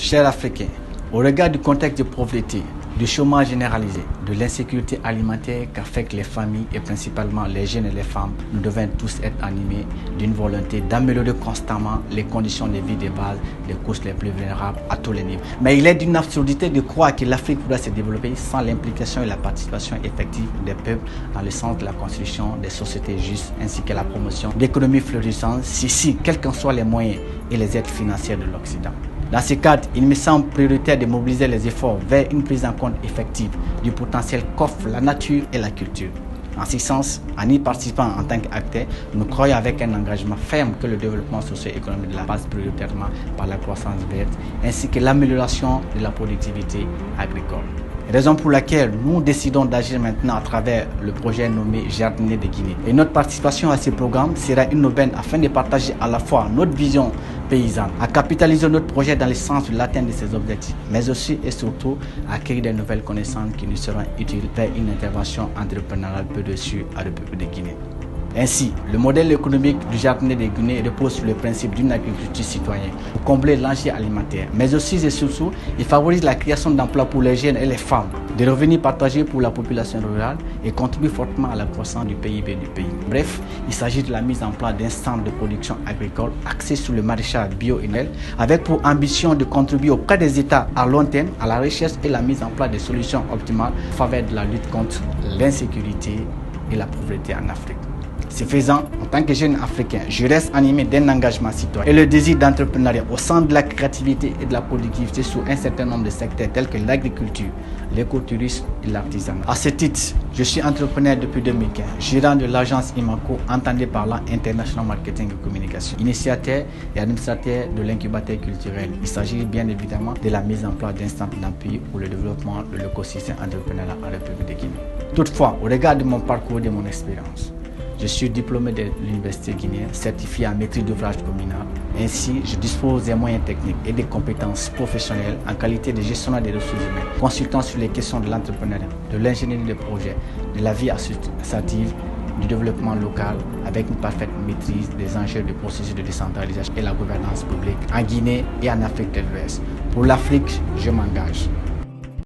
Chers Africains, au regard du contexte de pauvreté, du chômage généralisé, de l'insécurité alimentaire qu'affectent les familles et principalement les jeunes et les femmes, nous devons tous être animés d'une volonté d'améliorer constamment les conditions de vie de base des couches les plus vulnérables à tous les niveaux. Mais il est d'une absurdité de croire que l'Afrique pourra se développer sans l'implication et la participation effective des peuples dans le sens de la construction des sociétés justes ainsi que la promotion d'économies florissantes, ceci, quels qu'en soient les moyens et les aides financières de l'Occident. Dans ce cadre, il me semble prioritaire de mobiliser les efforts vers une prise en compte effective du potentiel qu'offrent la nature et la culture. En ce sens, en y participant en tant qu'acteurs, nous croyons avec un engagement ferme que le développement socio-économique de la passe prioritairement par la croissance verte ainsi que l'amélioration de la productivité agricole. Raison pour laquelle nous décidons d'agir maintenant à travers le projet nommé Jardiniers de Guinée. Et notre participation à ce programme sera une aubaine afin de partager à la fois notre vision paysanne, à capitaliser notre projet dans le sens de l'atteinte de ces objectifs, mais aussi et surtout à acquérir de nouvelles connaissances qui nous seront utiles vers une intervention entrepreneuriale peu dessus à la République de Guinée. Ainsi, le modèle économique du Jardinier de Guinée repose sur le principe d'une agriculture citoyenne pour combler l'enjeu alimentaire, mais aussi et surtout, il favorise la création d'emplois pour les jeunes et les femmes, des revenus partagés pour la population rurale et contribue fortement à la croissance du PIB du pays. Bref, il s'agit de la mise en place d'un centre de production agricole axé sur le maraîchage bio-énergie avec pour ambition de contribuer auprès des États à long terme à la recherche et la mise en place de solutions optimales en faveur de la lutte contre l'insécurité et la pauvreté en Afrique. Ce faisant, en tant que jeune africain, je reste animé d'un engagement citoyen et le désir d'entrepreneuriat au centre de la créativité et de la productivité sur un certain nombre de secteurs tels que l'agriculture, l'écotourisme et l'artisanat. À ce titre, je suis entrepreneur depuis 2015, gérant de l'agence IMACO, entendue par la International Marketing et Communication, initiateur et administrateur de l'incubateur culturel. Il s'agit bien évidemment de la mise en place d'un centre d'appui pour le développement de l'écosystème entrepreneurial en République de Guinée. Toutefois, au regard de mon parcours et de mon expérience, je suis diplômé de l'Université guinéenne, certifié en maîtrise d'ouvrage communal. Ainsi, je dispose des moyens techniques et des compétences professionnelles en qualité de gestionnaire des ressources humaines, consultant sur les questions de l'entrepreneuriat, de l'ingénierie de projet, de la vie associative, du développement local, avec une parfaite maîtrise des enjeux du processus de décentralisation et la gouvernance publique en Guinée et en Afrique de l'Ouest. Pour l'Afrique, je m'engage.